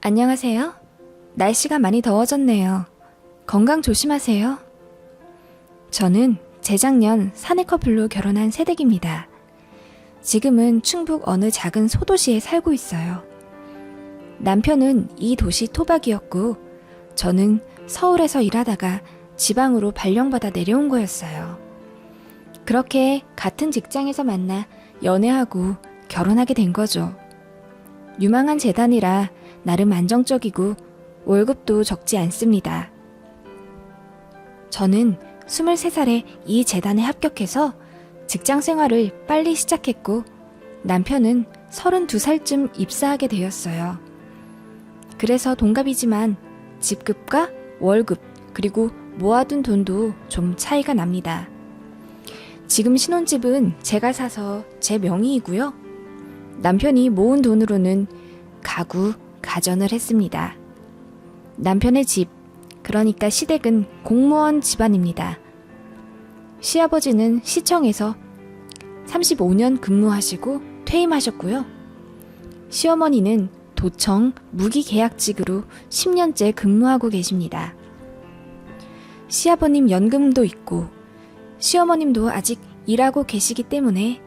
안녕하세요. 날씨가 많이 더워졌네요. 건강 조심하세요. 저는 재작년 사내 커플로 결혼한 새댁입니다. 지금은 충북 어느 작은 소도시에 살고 있어요. 남편은 이 도시 토박이었고 저는 서울에서 일하다가 지방으로 발령받아 내려온 거였어요. 그렇게 같은 직장에서 만나 연애하고 결혼하게 된 거죠. 유망한 재단이라 나름 안정적이고 월급도 적지 않습니다. 저는 23살에 이 재단에 합격해서 직장 생활을 빨리 시작했고 남편은 32살쯤 입사하게 되었어요. 그래서 동갑이지만 직급과 월급 그리고 모아둔 돈도 좀 차이가 납니다. 지금 신혼집은 제가 사서 제 명의이고요. 남편이 모은 돈으로는 가구, 가전을 했습니다. 남편의 집, 그러니까 시댁은 공무원 집안입니다. 시아버지는 시청에서 35년 근무하시고 퇴임하셨고요. 시어머니는 도청 무기계약직으로 10년째 근무하고 계십니다. 시아버님 연금도 있고 시어머님도 아직 일하고 계시기 때문에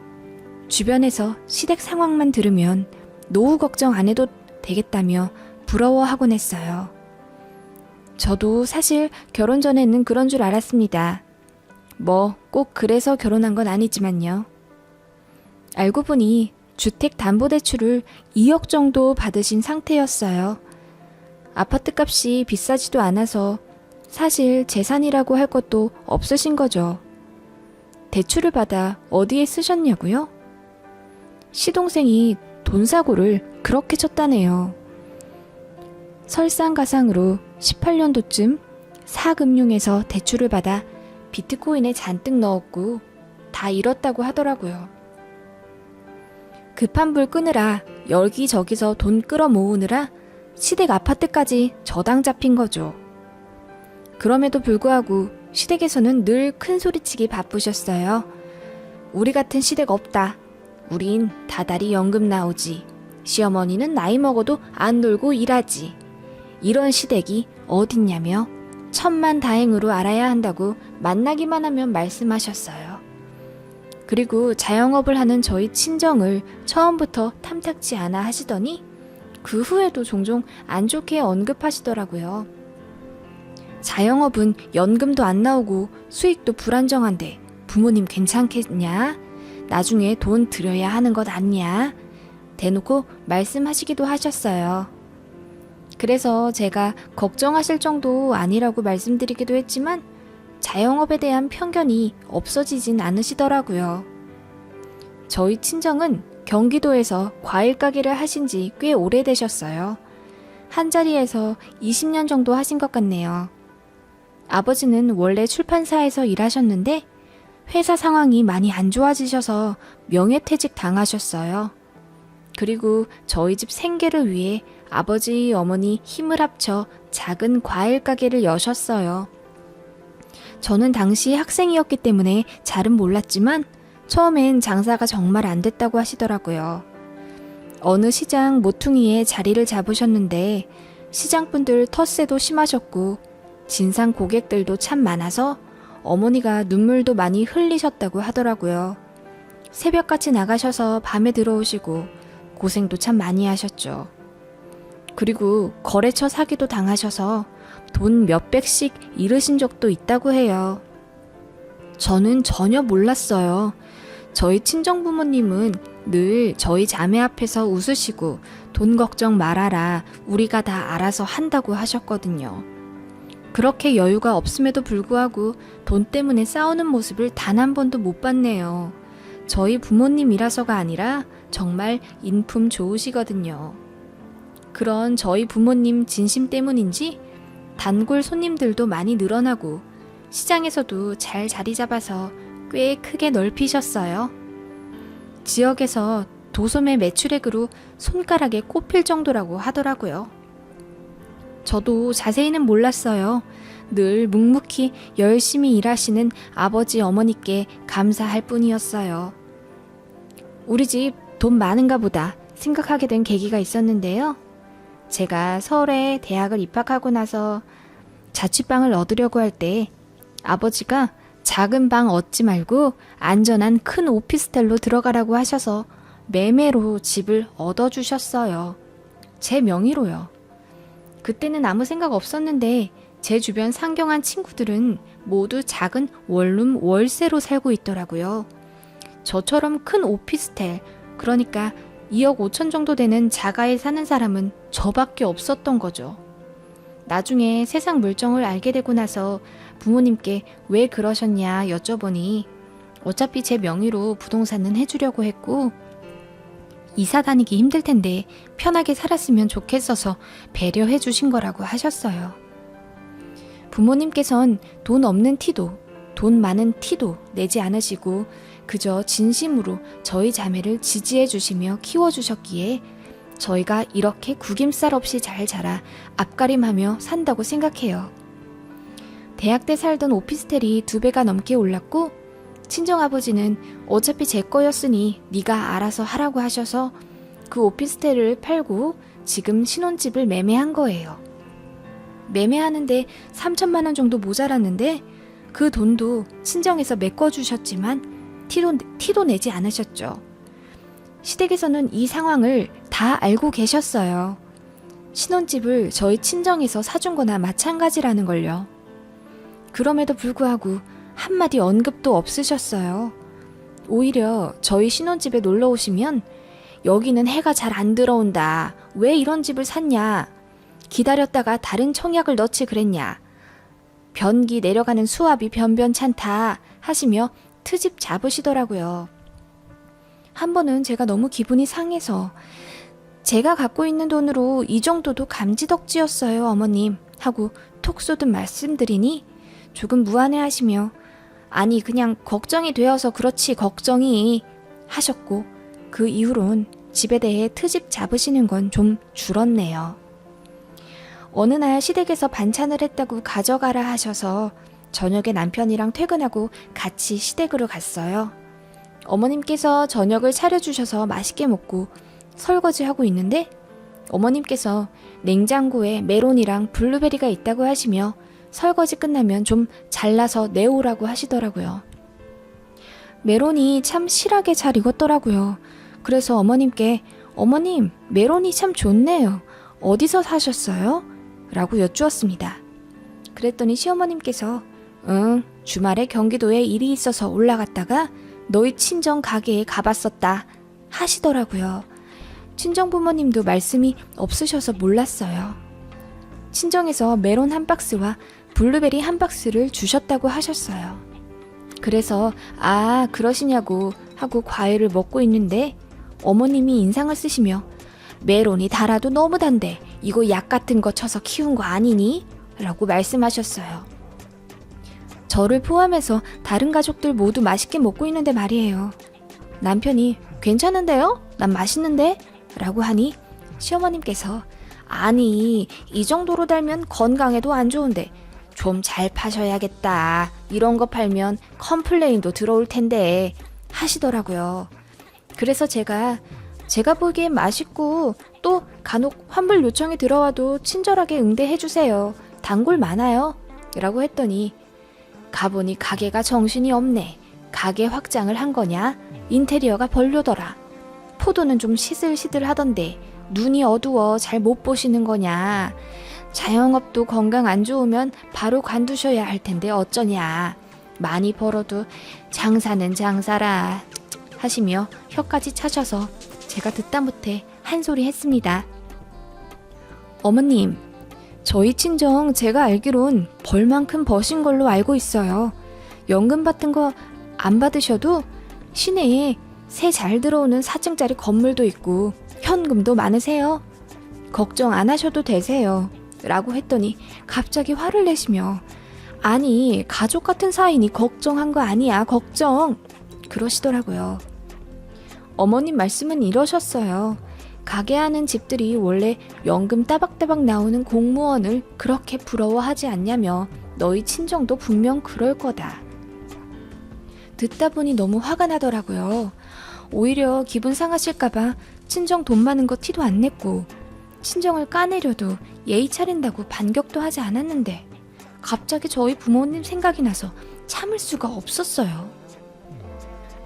주변에서 시댁 상황만 들으면 노후 걱정 안 해도 되겠다며 부러워하곤 했어요. 저도 사실 결혼 전에는 그런 줄 알았습니다. 뭐 꼭 그래서 결혼한 건 아니지만요. 알고 보니 주택담보대출을 2억 정도 받으신 상태였어요. 아파트 값이 비싸지도 않아서 사실 재산이라고 할 것도 없으신 거죠. 대출을 받아 어디에 쓰셨냐고요? 시동생이 돈 사고를 그렇게 쳤다네요. 설상가상으로 18년도쯤 사금융에서 대출을 받아 비트코인에 잔뜩 넣었고 다 잃었다고 하더라고요. 급한 불 끄느라 여기저기서 돈 끌어 모으느라 시댁 아파트까지 저당 잡힌 거죠. 그럼에도 불구하고 시댁에서는 늘 큰 소리치기 바쁘셨어요. 우리 같은 시댁 없다. 우린 다달이 연금 나오지. 시어머니는 나이 먹어도 안 놀고 일하지. 이런 시댁이 어딨냐며 천만다행으로 알아야 한다고 만나기만 하면 말씀하셨어요. 그리고 자영업을 하는 저희 친정을 처음부터 탐탁지 않아 하시더니 그 후에도 종종 안 좋게 언급하시더라고요. 자영업은 연금도 안 나오고 수익도 불안정한데 부모님 괜찮겠냐? 나중에 돈 들여야 하는 것 아니냐? 대놓고 말씀하시기도 하셨어요. 그래서 제가 걱정하실 정도 아니라고 말씀드리기도 했지만 자영업에 대한 편견이 없어지진 않으시더라고요. 저희 친정은 경기도에서 과일 가게를 하신 지 꽤 오래되셨어요. 한자리에서 20년 정도 하신 것 같네요. 아버지는 원래 출판사에서 일하셨는데 회사 상황이 많이 안 좋아지셔서 명예퇴직 당하셨어요. 그리고 저희 집 생계를 위해 아버지, 어머니 힘을 합쳐 작은 과일 가게를 여셨어요. 저는 당시 학생이었기 때문에 잘은 몰랐지만 처음엔 장사가 정말 안 됐다고 하시더라고요. 어느 시장 모퉁이에 자리를 잡으셨는데 시장분들 텃세도 심하셨고 진상 고객들도 참 많아서 어머니가 눈물도 많이 흘리셨다고 하더라고요. 새벽같이 나가셔서 밤에 들어오시고 고생도 참 많이 하셨죠. 그리고 거래처 사기도 당하셔서 돈 몇백씩 잃으신 적도 있다고 해요. 저는 전혀 몰랐어요. 저희 친정부모님은 늘 저희 자매 앞에서 웃으시고 돈 걱정 말아라, 우리가 다 알아서 한다고 하셨거든요. 그렇게 여유가 없음에도 불구하고 돈 때문에 싸우는 모습을 단 한 번도 못 봤네요. 저희 부모님이라서가 아니라 정말 인품 좋으시거든요. 그런 저희 부모님 진심 때문인지 단골 손님들도 많이 늘어나고 시장에서도 잘 자리 잡아서 꽤 크게 넓히셨어요. 지역에서 도소매 매출액으로 손가락에 꼽힐 정도라고 하더라고요. 저도 자세히는 몰랐어요. 늘 묵묵히 열심히 일하시는 아버지 어머니께 감사할 뿐이었어요. 우리 집 돈 많은가 보다 생각하게 된 계기가 있었는데요. 제가 서울에 대학을 입학하고 나서 자취방을 얻으려고 할 때 아버지가 작은 방 얻지 말고 안전한 큰 오피스텔로 들어가라고 하셔서 매매로 집을 얻어주셨어요. 제 명의로요. 그때는 아무 생각 없었는데 제 주변 상경한 친구들은 모두 작은 원룸 월세로 살고 있더라고요. 저처럼 큰 오피스텔, 그러니까 2억 5천 정도 되는 자가에 사는 사람은 저밖에 없었던 거죠. 나중에 세상 물정을 알게 되고 나서 부모님께 왜 그러셨냐 여쭤보니 어차피 제 명의로 부동산은 해주려고 했고 이사 다니기 힘들 텐데 편하게 살았으면 좋겠어서 배려해 주신 거라고 하셨어요. 부모님께선 돈 없는 티도 돈 많은 티도 내지 않으시고 그저 진심으로 저희 자매를 지지해 주시며 키워주셨기에 저희가 이렇게 구김살 없이 잘 자라 앞가림하며 산다고 생각해요. 대학 때 살던 오피스텔이 2배가 넘게 올랐고 친정아버지는 어차피 제 거였으니 네가 알아서 하라고 하셔서 그 오피스텔을 팔고 지금 신혼집을 매매한 거예요. 매매하는데 3천만 원 정도 모자랐는데 그 돈도 친정에서 메꿔주셨지만 티도 내지 않으셨죠. 시댁에서는 이 상황을 다 알고 계셨어요. 신혼집을 저희 친정에서 사준 거나 마찬가지라는 걸요. 그럼에도 불구하고 한마디 언급도 없으셨어요. 오히려 저희 신혼집에 놀러 오시면 여기는 해가 잘 안 들어온다. 왜 이런 집을 샀냐? 기다렸다가 다른 청약을 넣지 그랬냐? 변기 내려가는 수압이 변변찮다 하시며 트집 잡으시더라고요. 한 번은 제가 너무 기분이 상해서 제가 갖고 있는 돈으로 이 정도도 감지덕지였어요 어머님 하고 톡 쏘듯 말씀드리니 조금 무안해하시며 아니 그냥 걱정이 되어서 그렇지 걱정이 하셨고 그 이후론 집에 대해 트집 잡으시는 건 좀 줄었네요. 어느 날 시댁에서 반찬을 했다고 가져가라 하셔서 저녁에 남편이랑 퇴근하고 같이 시댁으로 갔어요. 어머님께서 저녁을 차려주셔서 맛있게 먹고 설거지하고 있는데 어머님께서 냉장고에 메론이랑 블루베리가 있다고 하시며 설거지 끝나면 좀 잘라서 내오라고 하시더라고요. 메론이 참 실하게 잘 익었더라고요. 그래서 어머님께 어머님 메론이 참 좋네요. 어디서 사셨어요? 라고 여쭈었습니다. 그랬더니 시어머님께서 주말에 경기도에 일이 있어서 올라갔다가 너희 친정 가게에 가봤었다 하시더라고요. 친정 부모님도 말씀이 없으셔서 몰랐어요. 친정에서 메론 한 박스와 블루베리 한 박스를 주셨다고 하셨어요. 그래서 아 그러시냐고 하고 과일을 먹고 있는데 어머님이 인상을 쓰시며 메론이 달아도 너무 단데 이거 약 같은 거 쳐서 키운 거 아니니? 라고 말씀하셨어요. 저를 포함해서 다른 가족들 모두 맛있게 먹고 있는데 말이에요. 남편이 괜찮은데요? 난 맛있는데? 라고 하니 시어머님께서 아니 이 정도로 달면 건강에도 안 좋은데 좀 잘 파셔야겠다. 이런 거 팔면 컴플레인도 들어올 텐데 하시더라고요. 그래서 제가 보기엔 맛있고 또 간혹 환불 요청이 들어와도 친절하게 응대해주세요. 단골 많아요. 라고 했더니 가보니 가게가 정신이 없네. 가게 확장을 한 거냐? 인테리어가 별로더라. 포도는 좀 시들시들 하던데 눈이 어두워 잘 못 보시는 거냐? 자영업도 건강 안 좋으면 바로 관두셔야 할 텐데 어쩌냐? 많이 벌어도 장사는 장사라 하시며 혀까지 차셔서 제가 듣다 못해 한 소리 했습니다. 어머님, 저희 친정 제가 알기론 벌만큼 버신 걸로 알고 있어요. 연금 같은 거 안 받으셔도 시내에 새 잘 들어오는 4층짜리 건물도 있고 현금도 많으세요. 걱정 안 하셔도 되세요. 라고 했더니 갑자기 화를 내시며 아니 가족 같은 사이니 걱정한 거 아니야 걱정 그러시더라고요. 어머님 말씀은 이러셨어요. 가게 하는 집들이 원래 연금 따박따박 나오는 공무원을 그렇게 부러워하지 않냐며 너희 친정도 분명 그럴 거다. 듣다 보니 너무 화가 나더라고요. 오히려 기분 상하실까봐 친정 돈 많은 거 티도 안 냈고 친정을 까내려도 예의 차린다고 반격도 하지 않았는데 갑자기 저희 부모님 생각이 나서 참을 수가 없었어요.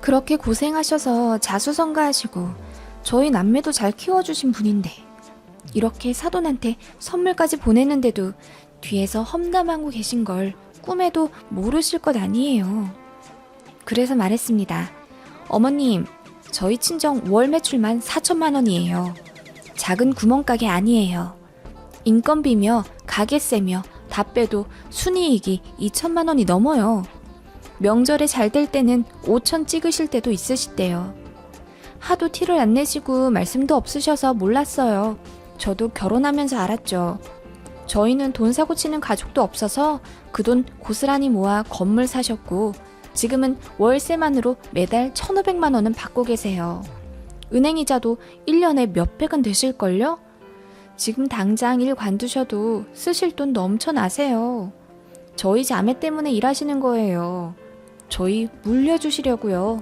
그렇게 고생하셔서 자수성가하시고 저희 남매도 잘 키워주신 분인데 이렇게 사돈한테 선물까지 보내는데도 뒤에서 험담하고 계신 걸 꿈에도 모르실 것 아니에요. 그래서 말했습니다. 어머님, 저희 친정 월 매출만 4천만 원이에요. 작은 구멍가게 아니에요. 인건비며 가게세며 다 빼도 순이익이 2천만 원이 넘어요. 명절에 잘 될 때는 5천 찍으실 때도 있으시대요. 하도 티를 안 내시고 말씀도 없으셔서 몰랐어요. 저도 결혼하면서 알았죠. 저희는 돈 사고 치는 가족도 없어서 그 돈 고스란히 모아 건물 사셨고 지금은 월세만으로 매달 1,500만 원은 받고 계세요. 은행이자도 1년에 몇백은 되실걸요? 지금 당장 일 관두셔도 쓰실 돈 넘쳐나세요. 저희 자매 때문에 일하시는 거예요. 저희 물려주시려고요.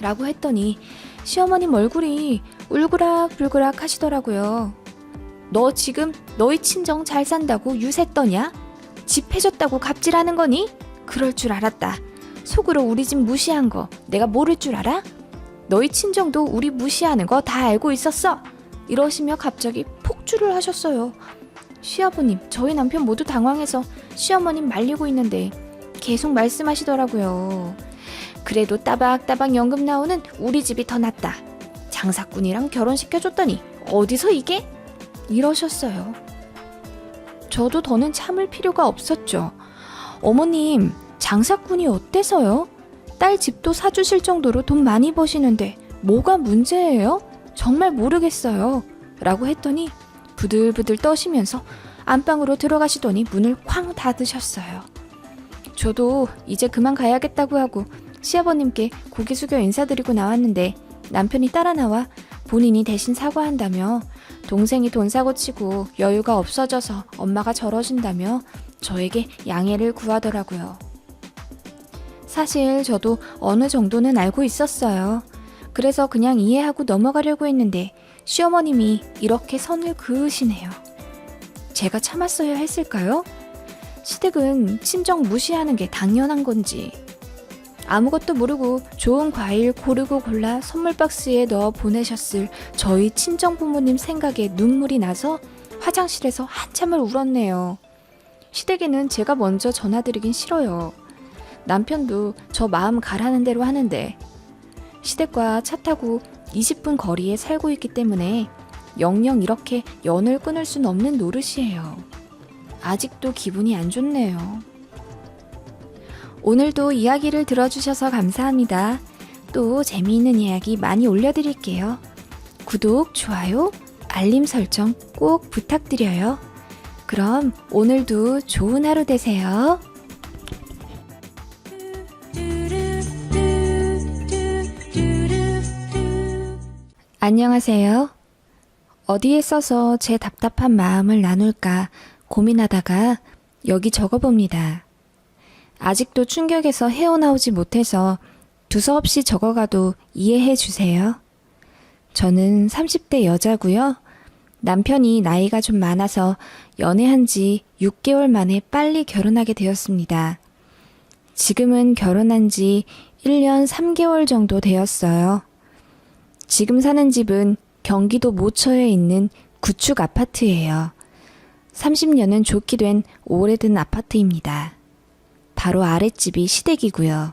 라고 했더니 시어머님 얼굴이 울그락불그락 하시더라고요. 너 지금 너희 친정 잘 산다고 유세 떠냐? 집 해줬다고 갑질하는 거니? 그럴 줄 알았다. 속으로 우리 집 무시한 거 내가 모를 줄 알아? 너희 친정도 우리 무시하는 거 다 알고 있었어. 이러시며 갑자기 폭주를 하셨어요. 시아버님, 저희 남편 모두 당황해서 시어머님 말리고 있는데 계속 말씀하시더라고요. 그래도 따박따박 연금 나오는 우리 집이 더 낫다. 장사꾼이랑 결혼시켜줬더니 어디서 이게? 이러셨어요. 저도 더는 참을 필요가 없었죠. 어머님, 장사꾼이 어때서요? 딸 집도 사주실 정도로 돈 많이 버시는데 뭐가 문제예요? 정말 모르겠어요. 라고 했더니 부들부들 떠시면서 안방으로 들어가시더니 문을 쾅 닫으셨어요. 저도 이제 그만 가야겠다고 하고 시아버님께 고개 숙여 인사드리고 나왔는데 남편이 따라 나와 본인이 대신 사과한다며 동생이 돈 사고 치고 여유가 없어져서 엄마가 저러신다며 저에게 양해를 구하더라고요. 사실 저도 어느 정도는 알고 있었어요. 그래서 그냥 이해하고 넘어가려고 했는데 시어머님이 이렇게 선을 그으시네요. 제가 참았어야 했을까요? 시댁은 친정 무시하는 게 당연한 건지. 아무것도 모르고 좋은 과일 고르고 골라 선물 박스에 넣어 보내셨을 저희 친정 부모님 생각에 눈물이 나서 화장실에서 한참을 울었네요. 시댁에는 제가 먼저 전화드리긴 싫어요. 남편도 저 마음 가라는 대로 하는데 시댁과 차 타고 20분 거리에 살고 있기 때문에 영영 이렇게 연을 끊을 순 없는 노릇이에요. 아직도 기분이 안 좋네요. 오늘도 이야기를 들어주셔서 감사합니다. 또 재미있는 이야기 많이 올려드릴게요. 구독, 좋아요, 알림 설정 꼭 부탁드려요. 그럼 오늘도 좋은 하루 되세요. 안녕하세요. 어디에 써서 제 답답한 마음을 나눌까 고민하다가 여기 적어봅니다. 아직도 충격에서 헤어나오지 못해서 두서없이 적어가도 이해해 주세요. 저는 30대 여자고요. 남편이 나이가 좀 많아서 연애한 지 6개월 만에 빨리 결혼하게 되었습니다. 지금은 결혼한 지 1년 3개월 정도 되었어요. 지금 사는 집은 경기도 모처에 있는 구축 아파트예요. 30년은 좋게 된 오래된 아파트입니다. 바로 아랫집이 시댁이고요.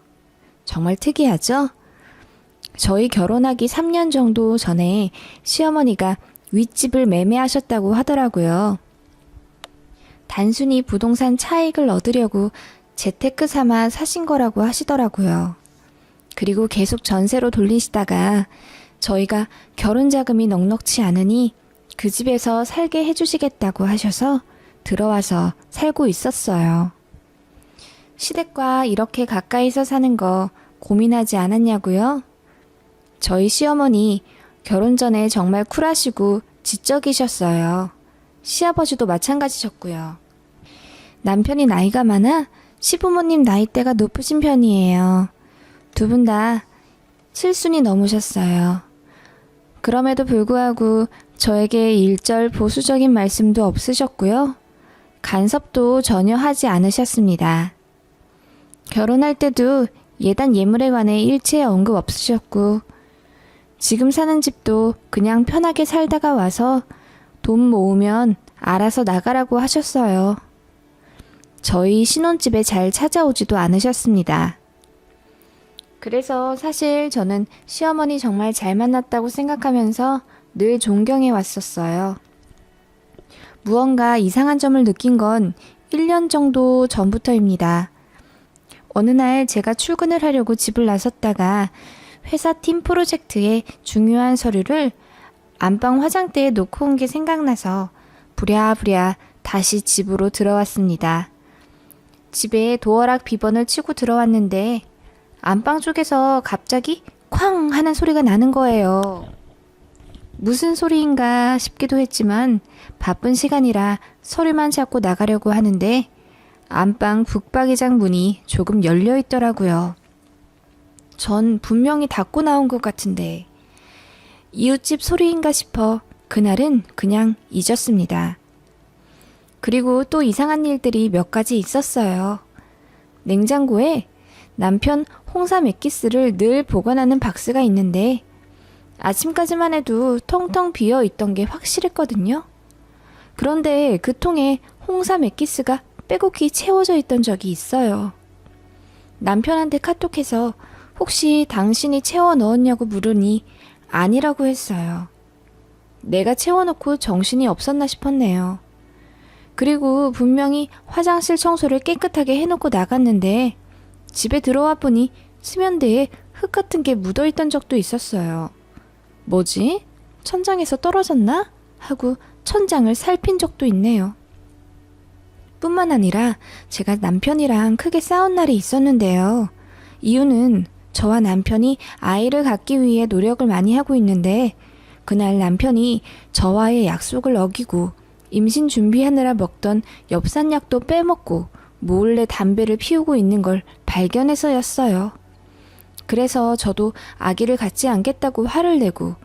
정말 특이하죠? 저희 결혼하기 3년 정도 전에 시어머니가 윗집을 매매하셨다고 하더라고요. 단순히 부동산 차익을 얻으려고 재테크 삼아 사신 거라고 하시더라고요. 그리고 계속 전세로 돌리시다가 저희가 결혼 자금이 넉넉치 않으니 그 집에서 살게 해주시겠다고 하셔서 들어와서 살고 있었어요. 시댁과 이렇게 가까이서 사는 거 고민하지 않았냐고요? 저희 시어머니 결혼 전에 정말 쿨하시고 지적이셨어요. 시아버지도 마찬가지셨고요. 남편이 나이가 많아 시부모님 나이대가 높으신 편이에요. 두 분 다 7순이 넘으셨어요. 그럼에도 불구하고 저에게 일절 보수적인 말씀도 없으셨고요. 간섭도 전혀 하지 않으셨습니다. 결혼할 때도 예단 예물에 관해 일체 언급 없으셨고, 지금 사는 집도 그냥 편하게 살다가 와서 돈 모으면 알아서 나가라고 하셨어요. 저희 신혼집에 잘 찾아오지도 않으셨습니다. 그래서 사실 저는 시어머니 정말 잘 만났다고 생각하면서 늘 존경해 왔었어요. 무언가 이상한 점을 느낀 건 1년 정도 전부터입니다. 어느 날 제가 출근을 하려고 집을 나섰다가 회사 팀 프로젝트의 중요한 서류를 안방 화장대에 놓고 온 게 생각나서 부랴부랴 다시 집으로 들어왔습니다. 집에 도어락 비번을 치고 들어왔는데 안방 쪽에서 갑자기 쾅 하는 소리가 나는 거예요. 무슨 소리인가 싶기도 했지만 바쁜 시간이라 서류만 찾고 나가려고 하는데 안방 북박이장 문이 조금 열려 있더라고요. 전 분명히 닫고 나온 것 같은데 이웃집 소리인가 싶어 그날은 그냥 잊었습니다. 그리고 또 이상한 일들이 몇 가지 있었어요. 냉장고에 남편 홍삼 액기스를 늘 보관하는 박스가 있는데 아침까지만 해도 텅텅 비어 있던 게 확실했거든요. 그런데 그 통에 홍삼 액기스가 빼곡히 채워져 있던 적이 있어요. 남편한테 카톡해서 혹시 당신이 채워 넣었냐고 물으니 아니라고 했어요. 내가 채워놓고 정신이 없었나 싶었네요. 그리고 분명히 화장실 청소를 깨끗하게 해놓고 나갔는데 집에 들어와 보니 수면대에 흙 같은 게 묻어있던 적도 있었어요. 뭐지? 천장에서 떨어졌나? 하고 천장을 살핀 적도 있네요. 뿐만 아니라 제가 남편이랑 크게 싸운 날이 있었는데요. 이유는 저와 남편이 아이를 갖기 위해 노력을 많이 하고 있는데 그날 남편이 저와의 약속을 어기고 임신 준비하느라 먹던 엽산약도 빼먹고 몰래 담배를 피우고 있는 걸 발견해서였어요. 그래서 저도 아기를 갖지 않겠다고 화를 내고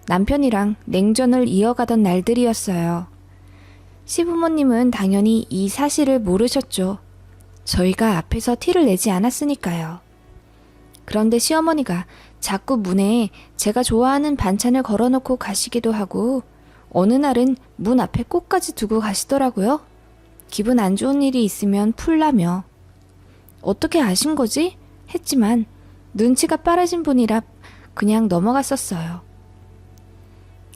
남편이랑 냉전을 이어가던 날들이었어요. 시부모님은 당연히 이 사실을 모르셨죠. 저희가 앞에서 티를 내지 않았으니까요. 그런데 시어머니가 자꾸 문에 제가 좋아하는 반찬을 걸어놓고 가시기도 하고 어느 날은 문 앞에 꽃까지 두고 가시더라고요. 기분 안 좋은 일이 있으면 풀라며. 어떻게 아신 거지? 했지만 눈치가 빠르신 분이라 그냥 넘어갔었어요.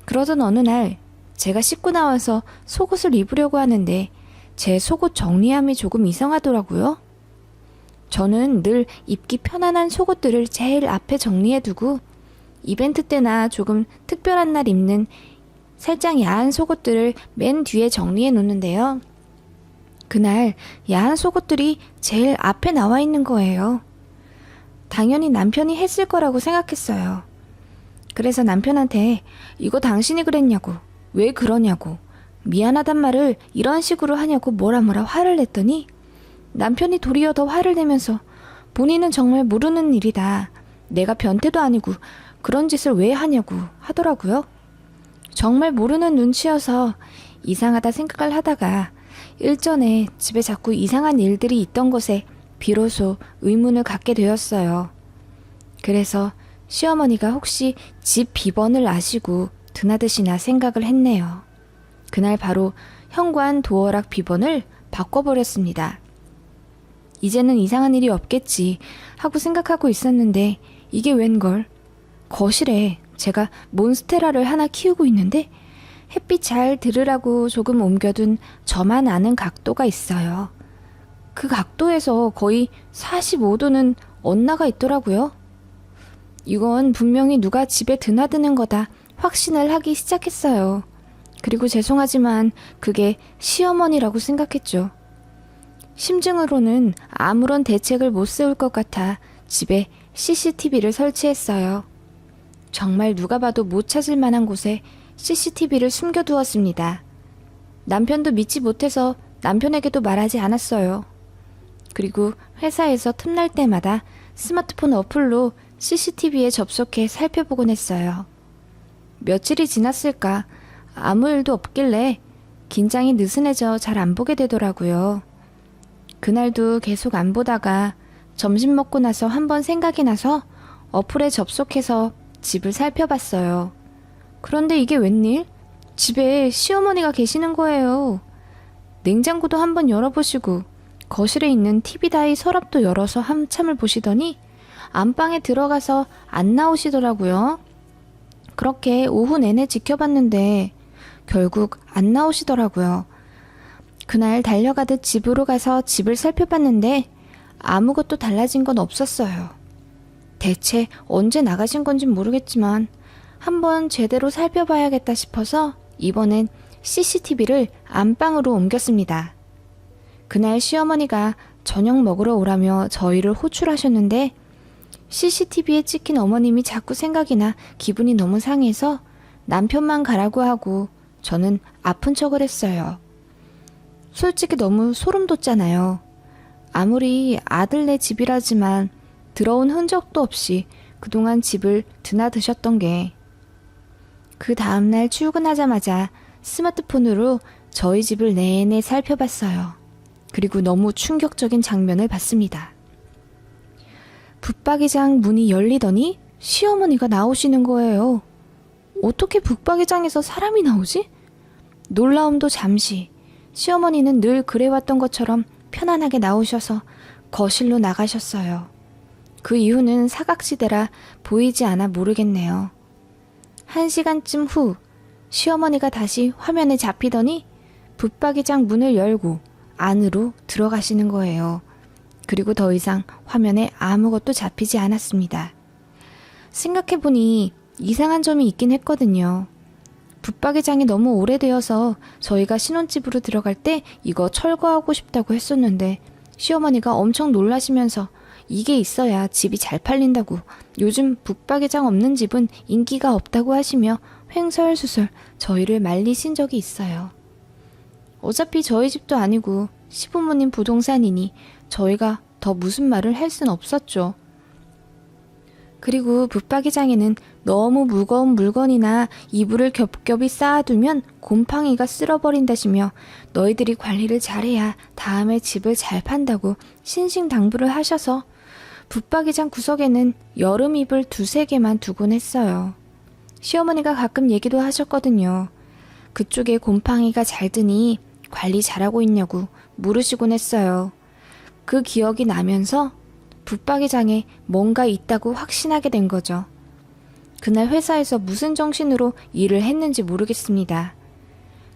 그러던 어느 날 제가 씻고 나와서 속옷을 입으려고 하는데 제 속옷 정리함이 조금 이상하더라고요. 저는 늘 입기 편안한 속옷들을 제일 앞에 정리해두고 이벤트 때나 조금 특별한 날 입는 살짝 야한 속옷들을 맨 뒤에 정리해 놓는데요. 그날 야한 속옷들이 제일 앞에 나와 있는 거예요. 당연히 남편이 했을 거라고 생각했어요. 그래서 남편한테 이거 당신이 그랬냐고, 왜 그러냐고, 미안하단 말을 이런 식으로 하냐고 뭐라 화를 냈더니 남편이 도리어 더 화를 내면서 본인은 정말 모르는 일이다. 내가 변태도 아니고 그런 짓을 왜 하냐고 하더라고요. 정말 모르는 눈치여서 이상하다 생각을 하다가 일전에 집에 자꾸 이상한 일들이 있던 것에 비로소 의문을 갖게 되었어요. 그래서 시어머니가 혹시 집 비번을 아시고 드나드시나 생각을 했네요. 그날 바로 현관 도어락 비번을 바꿔버렸습니다. 이제는 이상한 일이 없겠지 하고 생각하고 있었는데 이게 웬걸? 거실에 제가 몬스테라를 하나 키우고 있는데 햇빛 잘 들으라고 조금 옮겨둔 저만 아는 각도가 있어요. 그 각도에서 거의 45도는 엇나가 있더라고요. 이건 분명히 누가 집에 드나드는 거다 확신을 하기 시작했어요. 그리고 죄송하지만 그게 시어머니라고 생각했죠. 심증으로는 아무런 대책을 못 세울 것 같아 집에 CCTV를 설치했어요. 정말 누가 봐도 못 찾을 만한 곳에 CCTV를 숨겨두었습니다. 남편도 믿지 못해서 남편에게도 말하지 않았어요. 그리고 회사에서 틈날 때마다 스마트폰 어플로 CCTV에 접속해 살펴보곤 했어요. 며칠이 지났을까 아무 일도 없길래 긴장이 느슨해져 잘 안 보게 되더라고요. 그날도 계속 안 보다가 점심 먹고 나서 한번 생각이 나서 어플에 접속해서 집을 살펴봤어요. 그런데 이게 웬일? 집에 시어머니가 계시는 거예요. 냉장고도 한번 열어보시고 거실에 있는 TV 다이 서랍도 열어서 한참을 보시더니 안방에 들어가서 안 나오시더라고요. 그렇게 오후 내내 지켜봤는데 결국 안 나오시더라고요. 그날 달려가듯 집으로 가서 집을 살펴봤는데 아무것도 달라진 건 없었어요. 대체 언제 나가신 건진 모르겠지만 한번 제대로 살펴봐야겠다 싶어서 이번엔 CCTV를 안방으로 옮겼습니다. 그날 시어머니가 저녁 먹으러 오라며 저희를 호출하셨는데 CCTV에 찍힌 어머님이 자꾸 생각이 나 기분이 너무 상해서 남편만 가라고 하고 저는 아픈 척을 했어요. 솔직히 너무 소름 돋잖아요. 아무리 아들네 집이라지만 들어온 흔적도 없이 그동안 집을 드나드셨던 게. 그 다음날 출근하자마자 스마트폰으로 저희 집을 내내 살펴봤어요. 그리고 너무 충격적인 장면을 봤습니다. 붙박이장 문이 열리더니 시어머니가 나오시는 거예요. 어떻게 붙박이장에서 사람이 나오지? 놀라움도 잠시. 시어머니는 늘 그래왔던 것처럼 편안하게 나오셔서 거실로 나가셨어요. 그 이유는 사각지대라 보이지 않아 모르겠네요. 1시간쯤 후 시어머니가 다시 화면에 잡히더니 붙박이장 문을 열고 안으로 들어가시는 거예요. 그리고 더 이상 화면에 아무것도 잡히지 않았습니다. 생각해보니 이상한 점이 있긴 했거든요. 붙박이장이 너무 오래되어서 저희가 신혼집으로 들어갈 때 이거 철거하고 싶다고 했었는데 시어머니가 엄청 놀라시면서 이게 있어야 집이 잘 팔린다고, 요즘 붙박이장 없는 집은 인기가 없다고 하시며 횡설수설 저희를 말리신 적이 있어요. 어차피 저희 집도 아니고 시부모님 부동산이니 저희가 더 무슨 말을 할 순 없었죠. 그리고 붙박이장에는 너무 무거운 물건이나 이불을 겹겹이 쌓아두면 곰팡이가 쓸어버린다시며 너희들이 관리를 잘해야 다음에 집을 잘 판다고 신신당부를 하셔서 붙박이장 구석에는 여름 이불 2-3개만 두곤 했어요. 시어머니가 가끔 얘기도 하셨거든요. 그쪽에 곰팡이가 잘 드니 관리 잘하고 있냐고 물으시곤 했어요. 그 기억이 나면서 붙박이장에 뭔가 있다고 확신하게 된 거죠. 그날 회사에서 무슨 정신으로 일을 했는지 모르겠습니다.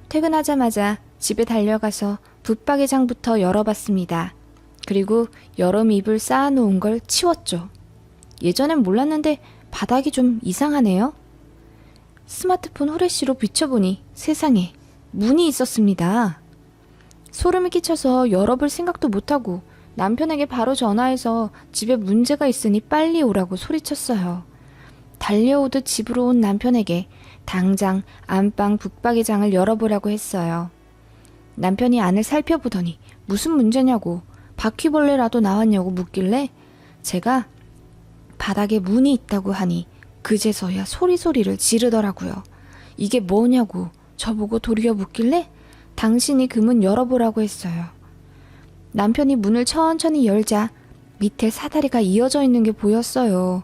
퇴근하자마자 집에 달려가서 붙박이장부터 열어봤습니다. 그리고 여름 이불 쌓아놓은 걸 치웠죠. 예전엔 몰랐는데 바닥이 좀 이상하네요. 스마트폰 후레쉬로 비춰보니 세상에 문이 있었습니다. 소름이 끼쳐서 열어볼 생각도 못하고 남편에게 바로 전화해서 집에 문제가 있으니 빨리 오라고 소리쳤어요. 달려오듯 집으로 온 남편에게 당장 안방 붙박이장을 열어보라고 했어요. 남편이 안을 살펴보더니 무슨 문제냐고, 바퀴벌레라도 나왔냐고 묻길래 제가 바닥에 문이 있다고 하니 그제서야 소리소리를 지르더라고요. 이게 뭐냐고 저보고 도리어 묻길래 당신이 그 문 열어보라고 했어요. 남편이 문을 천천히 열자 밑에 사다리가 이어져 있는 게 보였어요.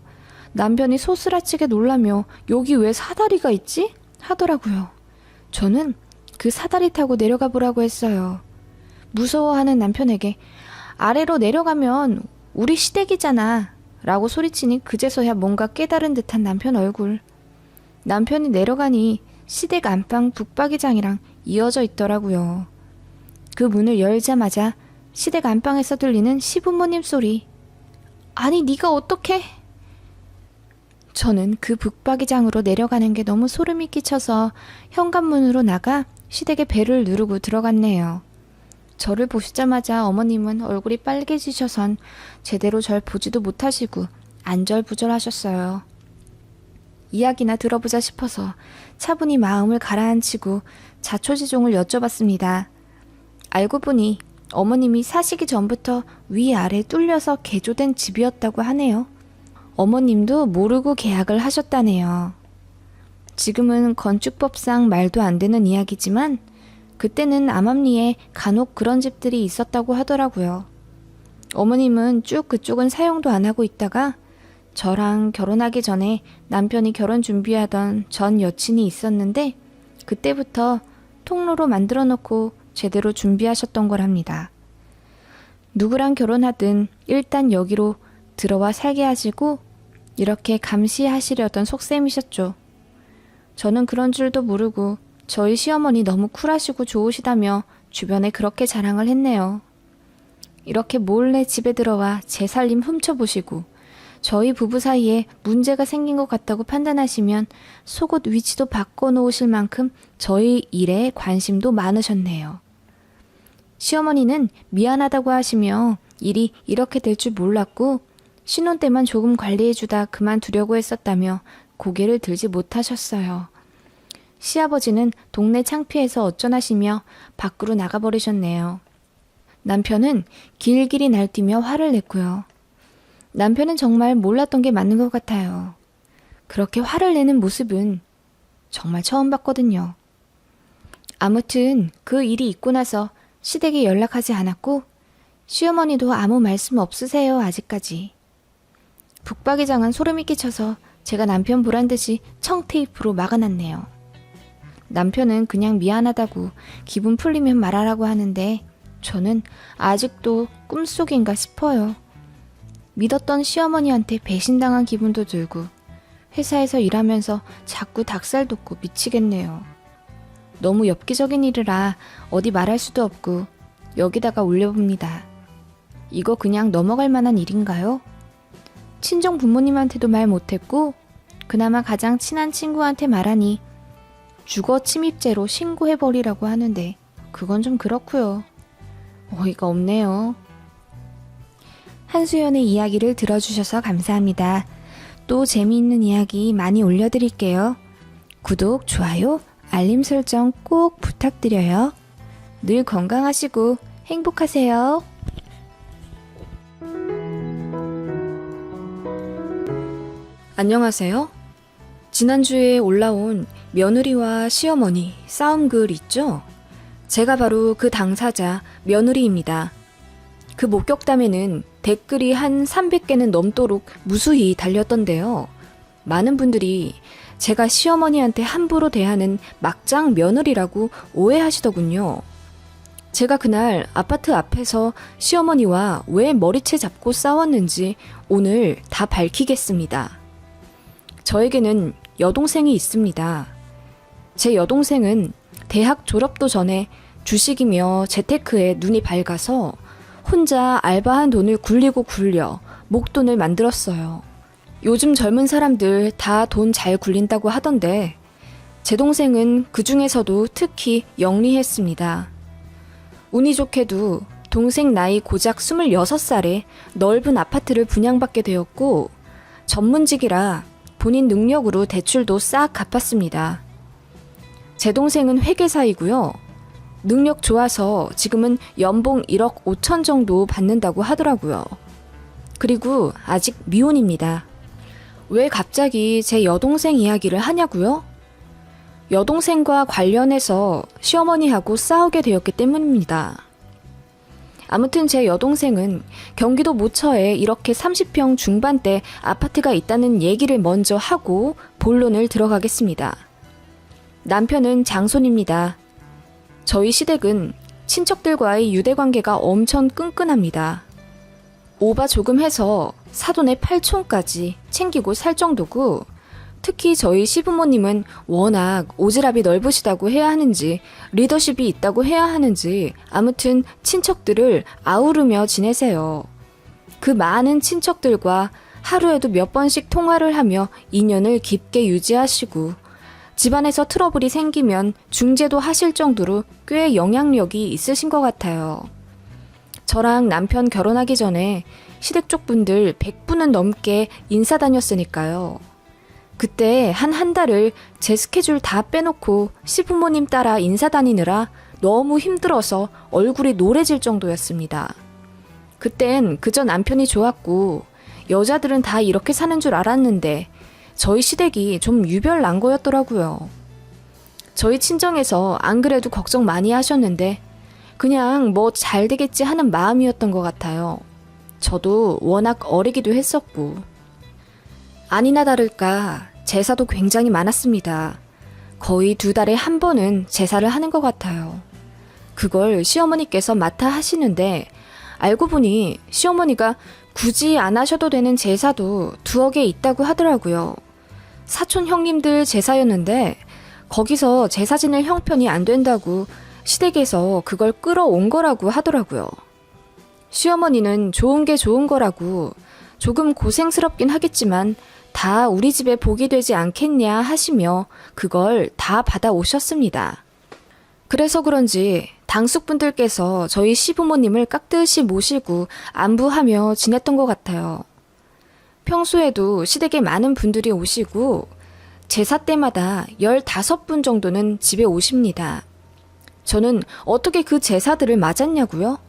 남편이 소스라치게 놀라며 여기 왜 사다리가 있지? 하더라고요. 저는 그 사다리 타고 내려가 보라고 했어요. 무서워하는 남편에게 아래로 내려가면 우리 시댁이잖아 라고 소리치니 그제서야 뭔가 깨달은 듯한 남편 얼굴. 남편이 내려가니 시댁 안방 붙박이장이랑 이어져 있더라고요. 그 문을 열자마자 시댁 안방에서 들리는 시부모님 소리. 아니 네가 어떻게? 저는 그 붙박이장으로 내려가는 게 너무 소름이 끼쳐서 현관문으로 나가 시댁의 벨을 누르고 들어갔네요. 저를 보시자마자 어머님은 얼굴이 빨개지셔선 제대로 절 보지도 못하시고 안절부절하셨어요. 이야기나 들어보자 싶어서 차분히 마음을 가라앉히고 자초지종을 여쭤봤습니다. 알고 보니 어머님이 사시기 전부터 위아래 뚫려서 개조된 집이었다고 하네요. 어머님도 모르고 계약을 하셨다네요. 지금은 건축법상 말도 안 되는 이야기지만 그때는 암암리에 간혹 그런 집들이 있었다고 하더라고요. 어머님은 쭉 그쪽은 사용도 안 하고 있다가 저랑 결혼하기 전에 남편이 결혼 준비하던 전 여친이 있었는데 그때부터 통로로 만들어 놓고 제대로 준비하셨던 거랍니다. 누구랑 결혼하든 일단 여기로 들어와 살게 하시고 이렇게 감시하시려던 속셈이셨죠. 저는 그런 줄도 모르고 저희 시어머니 너무 쿨하시고 좋으시다며 주변에 그렇게 자랑을 했네요. 이렇게 몰래 집에 들어와 제 살림 훔쳐보시고 저희 부부 사이에 문제가 생긴 것 같다고 판단하시면 속옷 위치도 바꿔놓으실 만큼 저희 일에 관심도 많으셨네요. 시어머니는 미안하다고 하시며 일이 이렇게 될 줄 몰랐고 신혼 때만 조금 관리해주다 그만두려고 했었다며 고개를 들지 못하셨어요. 시아버지는 동네 창피해서 어쩌나시며 밖으로 나가버리셨네요. 남편은 길길이 날뛰며 화를 냈고요. 남편은 정말 몰랐던 게 맞는 것 같아요. 그렇게 화를 내는 모습은 정말 처음 봤거든요. 아무튼 그 일이 있고 나서 시댁에 연락하지 않았고 시어머니도 아무 말씀 없으세요 아직까지. 북박이장은 소름이 끼쳐서 제가 남편 보란 듯이 청테이프로 막아놨네요. 남편은 그냥 미안하다고 기분 풀리면 말하라고 하는데 저는 아직도 꿈속인가 싶어요. 믿었던 시어머니한테 배신당한 기분도 들고 회사에서 일하면서 자꾸 닭살 돋고 미치겠네요. 너무 엽기적인 일이라 어디 말할 수도 없고 여기다가 올려봅니다. 이거 그냥 넘어갈 만한 일인가요? 친정 부모님한테도 말 못했고 그나마 가장 친한 친구한테 말하니 주거 침입죄로 신고해버리라고 하는데 그건 좀 그렇고요. 어이가 없네요. 한수연의 이야기를 들어주셔서 감사합니다. 또 재미있는 이야기 많이 올려드릴게요. 구독, 좋아요, 알림 설정 꼭 부탁드려요. 늘 건강하시고 행복하세요. 안녕하세요. 지난주에 올라온 며느리와 시어머니 싸움 글 있죠? 제가 바로 그 당사자 며느리입니다. 그 목격담에는 댓글이 한 300개는 넘도록 무수히 달렸던데요. 많은 분들이 제가 시어머니한테 함부로 대하는 막장 며느리라고 오해하시더군요. 제가 그날 아파트 앞에서 시어머니와 왜 머리채 잡고 싸웠는지 오늘 다 밝히겠습니다. 저에게는 여동생이 있습니다. 제 여동생은 대학 졸업도 전에 주식이며 재테크에 눈이 밝아서 혼자 알바한 돈을 굴리고 굴려 목돈을 만들었어요. 요즘 젊은 사람들 다 돈 잘 굴린다고 하던데 제 동생은 그 중에서도 특히 영리했습니다. 운이 좋게도 동생 나이 고작 26살에 넓은 아파트를 분양받게 되었고 전문직이라 본인 능력으로 대출도 싹 갚았습니다. 제 동생은 회계사이고요. 능력 좋아서 지금은 연봉 1억 5천 정도 받는다고 하더라고요. 그리고 아직 미혼입니다. 왜 갑자기 제 여동생 이야기를 하냐고요? 여동생과 관련해서 시어머니하고 싸우게 되었기 때문입니다. 아무튼 제 여동생은 경기도 모처에 이렇게 30평 중반대 아파트가 있다는 얘기를 먼저 하고 본론을 들어가겠습니다. 남편은 장손입니다. 저희 시댁은 친척들과의 유대관계가 엄청 끈끈합니다. 오바 조금 해서 사돈의 팔촌까지 챙기고 살 정도고 특히 저희 시부모님은 워낙 오지랖이 넓으시다고 해야 하는지 리더십이 있다고 해야 하는지 아무튼 친척들을 아우르며 지내세요. 그 많은 친척들과 하루에도 몇 번씩 통화를 하며 인연을 깊게 유지하시고 집안에서 트러블이 생기면 중재도 하실 정도로 꽤 영향력이 있으신 것 같아요. 저랑 남편 결혼하기 전에 시댁 쪽 분들 100분은 넘게 인사 다녔으니까요. 그때 한 달을 제 스케줄 다 빼놓고 시부모님 따라 인사 다니느라 너무 힘들어서 얼굴이 노래질 정도였습니다. 그땐 그저 남편이 좋았고 여자들은 다 이렇게 사는 줄 알았는데 저희 시댁이 좀 유별난 거였더라고요. 저희 친정에서 안 그래도 걱정 많이 하셨는데 그냥 뭐 잘 되겠지 하는 마음이었던 것 같아요. 저도 워낙 어리기도 했었고. 아니나 다를까 제사도 굉장히 많았습니다. 거의 2달에 한 번은 제사를 하는 것 같아요. 그걸 시어머니께서 맡아 하시는데 알고 보니 시어머니가 굳이 안 하셔도 되는 제사도 2개 있다고 하더라고요. 사촌 형님들 제사였는데 거기서 제사 지낼 형편이 안 된다고 시댁에서 그걸 끌어온 거라고 하더라고요. 시어머니는 좋은 게 좋은 거라고 조금 고생스럽긴 하겠지만 다 우리 집에 복이 되지 않겠냐 하시며 그걸 다 받아오셨습니다. 그래서 그런지 당숙분들께서 저희 시부모님을 깍듯이 모시고 안부하며 지냈던 것 같아요. 평소에도 시댁에 많은 분들이 오시고 제사 때마다 15분 정도는 집에 오십니다. 저는 어떻게 그 제사들을 맞았냐고요?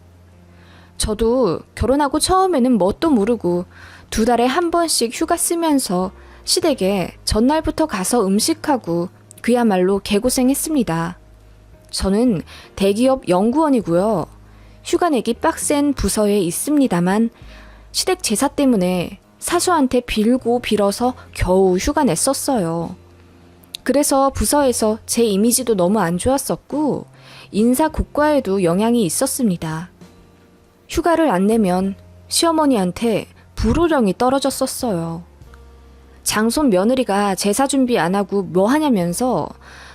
저도 결혼하고 처음에는 뭣도 모르고 2달에 한 번씩 휴가 쓰면서 시댁에 전날부터 가서 음식하고 그야말로 개고생했습니다. 저는 대기업 연구원이고요. 휴가 내기 빡센 부서에 있습니다만 시댁 제사 때문에 사수한테 빌고 빌어서 겨우 휴가 냈었어요. 그래서 부서에서 제 이미지도 너무 안 좋았었고 인사 고과에도 영향이 있었습니다. 휴가를 안 내면 시어머니한테 불호령이 떨어졌었어요. 장손 며느리가 제사 준비 안 하고 뭐 하냐면서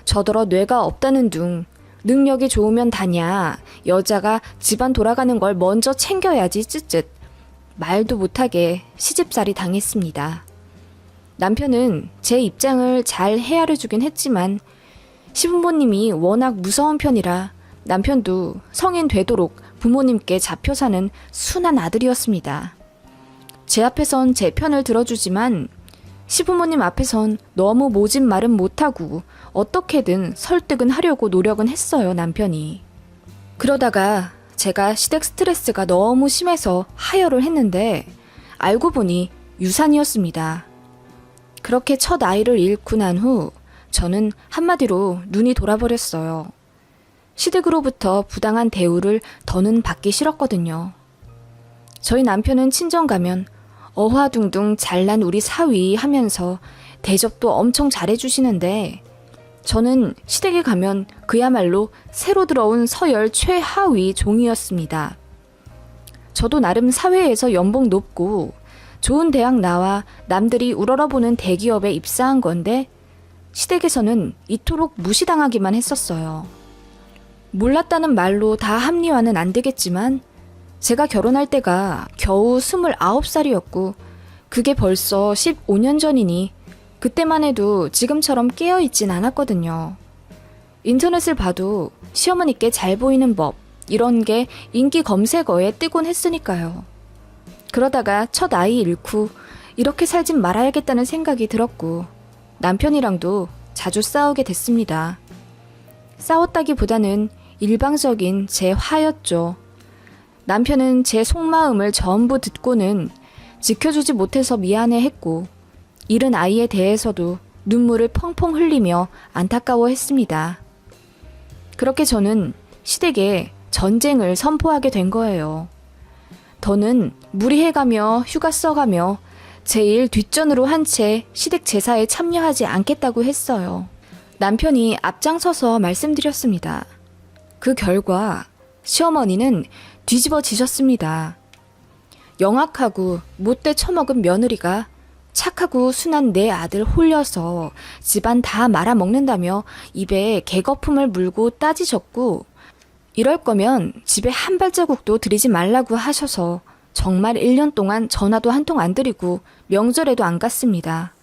저더러 뇌가 없다는 둥 능력이 좋으면 다냐 여자가 집안 돌아가는 걸 먼저 챙겨야지 쯧쯧 말도 못하게 시집살이 당했습니다. 남편은 제 입장을 잘 헤아려 주긴 했지만 시부모님이 워낙 무서운 편이라 남편도 성인 되도록 부모님께 잡혀 사는 순한 아들이었습니다. 제 앞에선 제 편을 들어주지만 시부모님 앞에선 너무 모진 말은 못하고 어떻게든 설득은 하려고 노력은 했어요, 남편이. 그러다가 제가 시댁 스트레스가 너무 심해서 하혈을 했는데 알고 보니 유산이었습니다. 그렇게 첫 아이를 잃고 난 후 저는 한마디로 눈이 돌아버렸어요. 시댁으로부터 부당한 대우를 더는 받기 싫었거든요. 저희 남편은 친정 가면 어화둥둥 잘난 우리 사위 하면서 대접도 엄청 잘해주시는데 저는 시댁에 가면 그야말로 새로 들어온 서열 최하위 종이었습니다. 저도 나름 사회에서 연봉 높고 좋은 대학 나와 남들이 우러러보는 대기업에 입사한 건데 시댁에서는 이토록 무시당하기만 했었어요. 몰랐다는 말로 다 합리화는 안 되겠지만 제가 결혼할 때가 겨우 29살이었고 그게 벌써 15년 전이니 그때만 해도 지금처럼 깨어있진 않았거든요. 인터넷을 봐도 시어머니께 잘 보이는 법 이런 게 인기 검색어에 뜨곤 했으니까요. 그러다가 첫 아이 잃고 이렇게 살진 말아야겠다는 생각이 들었고 남편이랑도 자주 싸우게 됐습니다. 싸웠다기보다는 일방적인 제 화였죠. 남편은 제 속마음을 전부 듣고는 지켜주지 못해서 미안해했고 잃은 아이에 대해서도 눈물을 펑펑 흘리며 안타까워했습니다. 그렇게 저는 시댁에 전쟁을 선포하게 된 거예요. 더는 무리해가며 휴가 써가며 제 일 뒷전으로 한 채 시댁 제사에 참여하지 않겠다고 했어요. 남편이 앞장서서 말씀드렸습니다. 그 결과 시어머니는 뒤집어지셨습니다. 영악하고 못돼 처먹은 며느리가 착하고 순한 내 아들 홀려서 집안 다 말아먹는다며 입에 개거품을 물고 따지셨고 이럴 거면 집에 한 발자국도 들이지 말라고 하셔서 정말 1년 동안 전화도 한 통 안 드리고 명절에도 안 갔습니다.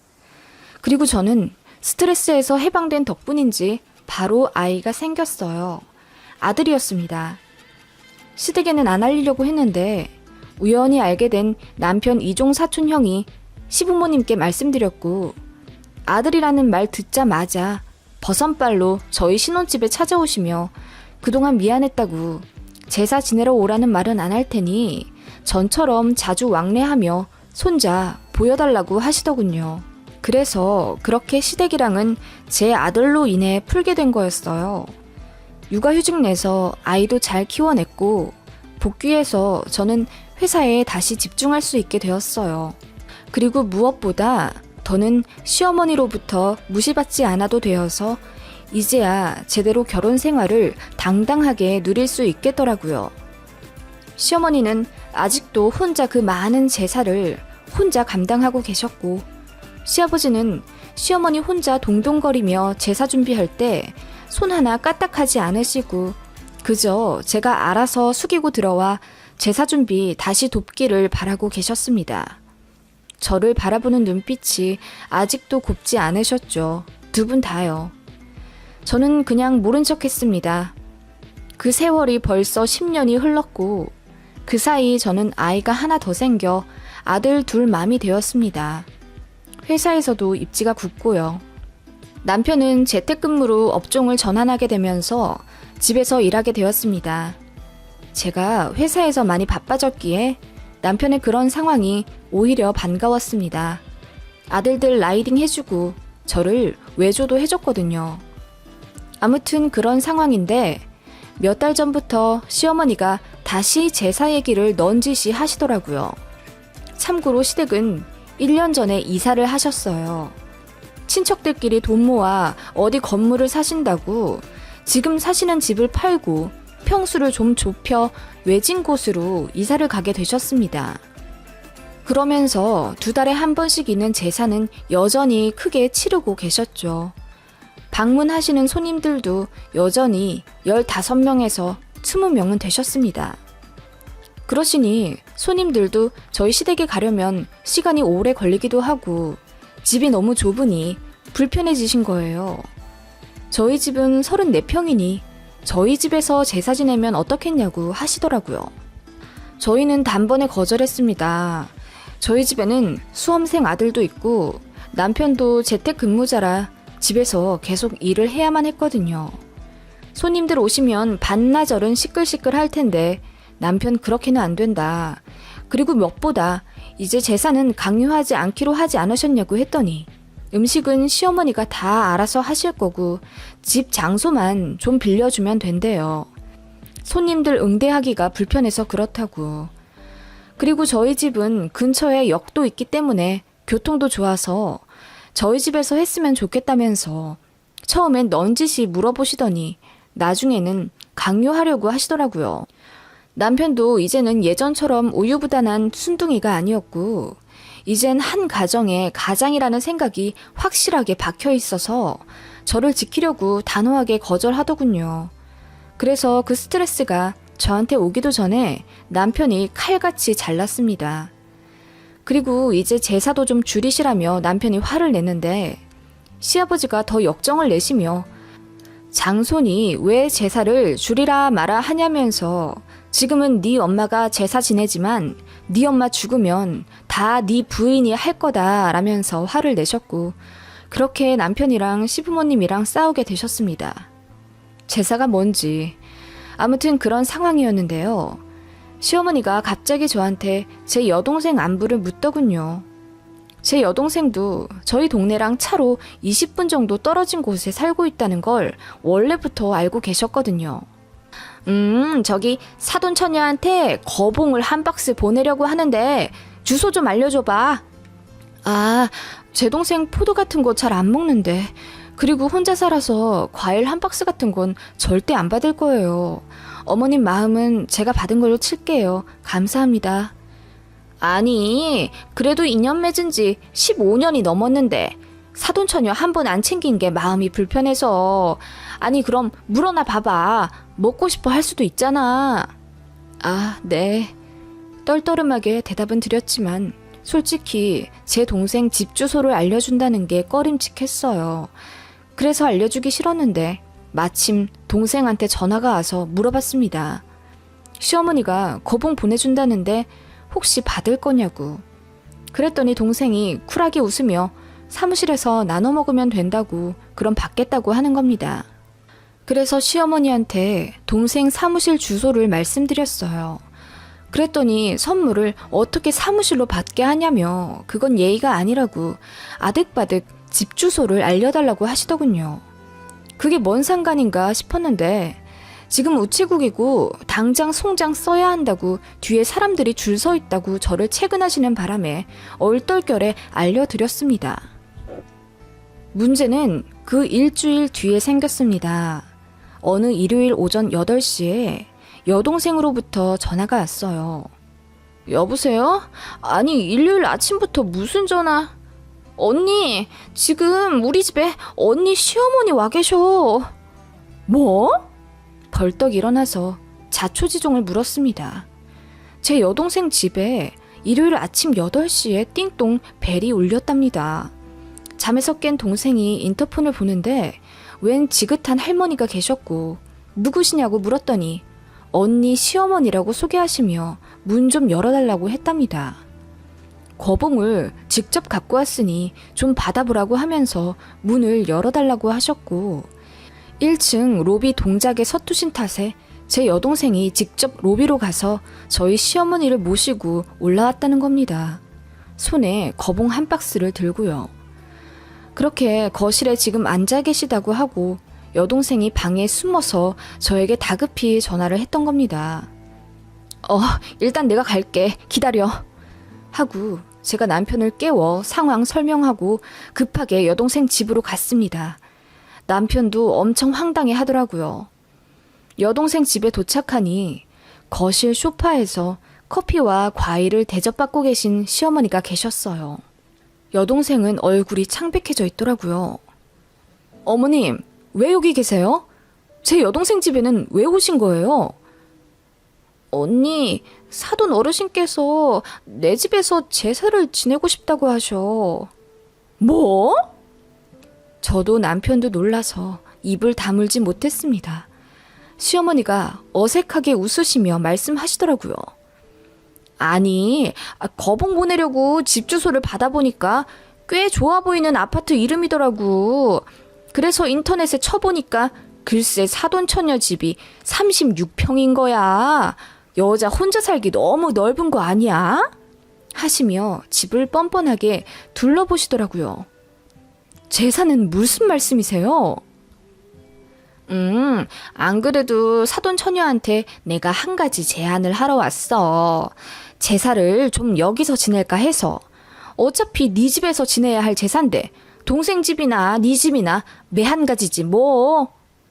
그리고 저는 스트레스에서 해방된 덕분인지 바로 아이가 생겼어요. 아들이었습니다. 시댁에는 안 알리려고 했는데 우연히 알게 된 남편 이종 사촌 형이 시부모님께 말씀드렸고 아들이라는 말 듣자마자 버선발로 저희 신혼집에 찾아오시며 그동안 미안했다고 제사 지내러 오라는 말은 안 할 테니 전처럼 자주 왕래하며 손자 보여달라고 하시더군요. 그래서 그렇게 시댁이랑은 제 아들로 인해 풀게 된 거였어요. 육아휴직 내서 아이도 잘 키워냈고 복귀해서 저는 회사에 다시 집중할 수 있게 되었어요. 그리고 무엇보다 더는 시어머니로부터 무시받지 않아도 되어서 이제야 제대로 결혼 생활을 당당하게 누릴 수 있겠더라고요. 시어머니는 아직도 혼자 그 많은 제사를 혼자 감당하고 계셨고, 시아버지는 시어머니 혼자 동동거리며 제사 준비할 때 손 하나 까딱하지 않으시고 그저 제가 알아서 숙이고 들어와 제사 준비 다시 돕기를 바라고 계셨습니다. 저를 바라보는 눈빛이 아직도 곱지 않으셨죠. 두 분 다요. 저는 그냥 모른 척 했습니다. 그 세월이 벌써 10년이 흘렀고 그 사이 저는 아이가 하나 더 생겨 아들 둘 맘이 되었습니다. 회사에서도 입지가 굳고요. 남편은 재택근무로 업종을 전환하게 되면서 집에서 일하게 되었습니다. 제가 회사에서 많이 바빠졌기에 남편의 그런 상황이 오히려 반가웠습니다. 아들들 라이딩 해주고 저를 외조도 해줬거든요. 아무튼 그런 상황인데 몇 달 전부터 시어머니가 다시 제사 얘기를 넌지시 하시더라고요. 참고로 시댁은 1년 전에 이사를 하셨어요. 친척들끼리 돈 모아 어디 건물을 사신다고 지금 사시는 집을 팔고 평수를 좀 좁혀 외진 곳으로 이사를 가게 되셨습니다. 그러면서 2달에 한 번씩 있는 제사는 여전히 크게 치르고 계셨죠. 방문하시는 손님들도 여전히 15명에서 20명은 되셨습니다. 그러시니 손님들도 저희 시댁에 가려면 시간이 오래 걸리기도 하고 집이 너무 좁으니 불편해지신 거예요. 저희 집은 34평이니 저희 집에서 제사 지내면 어떻겠냐고 하시더라고요. 저희는 단번에 거절했습니다. 저희 집에는 수험생 아들도 있고 남편도 재택근무자라 집에서 계속 일을 해야만 했거든요. 손님들 오시면 반나절은 시끌시끌 할 텐데 남편 그렇게는 안 된다. 그리고 무엇보다 이제 제사는 강요하지 않기로 하지 않으셨냐고 했더니 음식은 시어머니가 다 알아서 하실 거고 집 장소만 좀 빌려주면 된대요. 손님들 응대하기가 불편해서 그렇다고. 그리고 저희 집은 근처에 역도 있기 때문에 교통도 좋아서 저희 집에서 했으면 좋겠다면서 처음엔 넌지시 물어보시더니 나중에는 강요하려고 하시더라고요. 남편도 이제는 예전처럼 우유부단한 순둥이가 아니었고 이젠 한 가정의 가장이라는 생각이 확실하게 박혀 있어서 저를 지키려고 단호하게 거절하더군요. 그래서 그 스트레스가 저한테 오기도 전에 남편이 칼같이 잘랐습니다. 그리고 이제 제사도 좀 줄이시라며 남편이 화를 내는데 시아버지가 더 역정을 내시며 장손이 왜 제사를 줄이라 마라 하냐면서 지금은 네 엄마가 제사 지내지만 네 엄마 죽으면 다 네 부인이 할 거다 라면서 화를 내셨고 그렇게 남편이랑 시부모님이랑 싸우게 되셨습니다. 제사가 뭔지 아무튼 그런 상황이었는데요. 시어머니가 갑자기 저한테 제 여동생 안부를 묻더군요. 제 여동생도 저희 동네랑 차로 20분 정도 떨어진 곳에 살고 있다는 걸 원래부터 알고 계셨거든요. 저기 사돈처녀한테 거봉을 한 박스 보내려고 하는데 주소 좀 알려줘봐. 아, 제 동생 포도 같은 거 잘 안 먹는데 그리고 혼자 살아서 과일 한 박스 같은 건 절대 안 받을 거예요. 어머님 마음은 제가 받은 걸로 칠게요. 감사합니다. 아니, 그래도 인연 맺은 지 15년이 넘었는데 사돈처녀 한 번 안 챙긴 게 마음이 불편해서. 아니 그럼 물어나 봐봐. 먹고 싶어 할 수도 있잖아. 아, 네. 떨떠름하게 대답은 드렸지만 솔직히 제 동생 집 주소를 알려준다는 게 꺼림칙했어요. 그래서 알려주기 싫었는데 마침 동생한테 전화가 와서 물어봤습니다. 시어머니가 거봉 보내준다는데 혹시 받을 거냐고. 그랬더니 동생이 쿨하게 웃으며 사무실에서 나눠 먹으면 된다고 그럼 받겠다고 하는 겁니다. 그래서 시어머니한테 동생 사무실 주소를 말씀드렸어요. 그랬더니 선물을 어떻게 사무실로 받게 하냐며 그건 예의가 아니라고 아득바득 집 주소를 알려달라고 하시더군요. 그게 뭔 상관인가 싶었는데 지금 우체국이고 당장 송장 써야 한다고 뒤에 사람들이 줄 서 있다고 저를 채근하시는 바람에 얼떨결에 알려드렸습니다. 문제는 그 일주일 뒤에 생겼습니다. 어느 일요일 오전 8시에 여동생으로부터 전화가 왔어요. 여보세요? 아니, 일요일 아침부터 무슨 전화? 언니, 지금 우리 집에 언니 시어머니 와 계셔. 뭐? 벌떡 일어나서 자초지종을 물었습니다. 제 여동생 집에 일요일 아침 8시에 띵동 벨이 울렸답니다. 잠에서 깬 동생이 인터폰을 보는데 웬 지긋한 할머니가 계셨고 누구시냐고 물었더니 언니 시어머니라고 소개하시며 문 좀 열어달라고 했답니다. 거봉을 직접 갖고 왔으니 좀 받아보라고 하면서 문을 열어달라고 하셨고 1층 로비 동작에 서투신 탓에 제 여동생이 직접 로비로 가서 저희 시어머니를 모시고 올라왔다는 겁니다. 손에 거봉 한 박스를 들고요. 그렇게 거실에 지금 앉아 계시다고 하고 여동생이 방에 숨어서 저에게 다급히 전화를 했던 겁니다. 일단 내가 갈게. 기다려. 하고 제가 남편을 깨워 상황 설명하고 급하게 여동생 집으로 갔습니다. 남편도 엄청 황당해 하더라고요. 여동생 집에 도착하니 거실 소파에서 커피와 과일을 대접받고 계신 시어머니가 계셨어요. 여동생은 얼굴이 창백해져 있더라고요. 어머님, 왜 여기 계세요? 제 여동생 집에는 왜 오신 거예요? 언니, 사돈 어르신께서 내 집에서 제사를 지내고 싶다고 하셔. 뭐? 저도 남편도 놀라서 입을 다물지 못했습니다. 시어머니가 어색하게 웃으시며 말씀하시더라고요. 아니, 거봉 보내려고 집 주소를 받아보니까 꽤 좋아 보이는 아파트 이름이더라고. 그래서 인터넷에 쳐보니까 글쎄 사돈 처녀 집이 36평인 거야. 여자 혼자 살기 너무 넓은 거 아니야? 하시며 집을 뻔뻔하게 둘러보시더라고요. 제사는 무슨 말씀이세요? 안 그래도 사돈 처녀한테 내가 한 가지 제안을 하러 왔어. 제사를 좀 여기서 지낼까 해서. 어차피 네 집에서 지내야 할 제사인데 동생 집이나 네 집이나 매 한 가지지 뭐.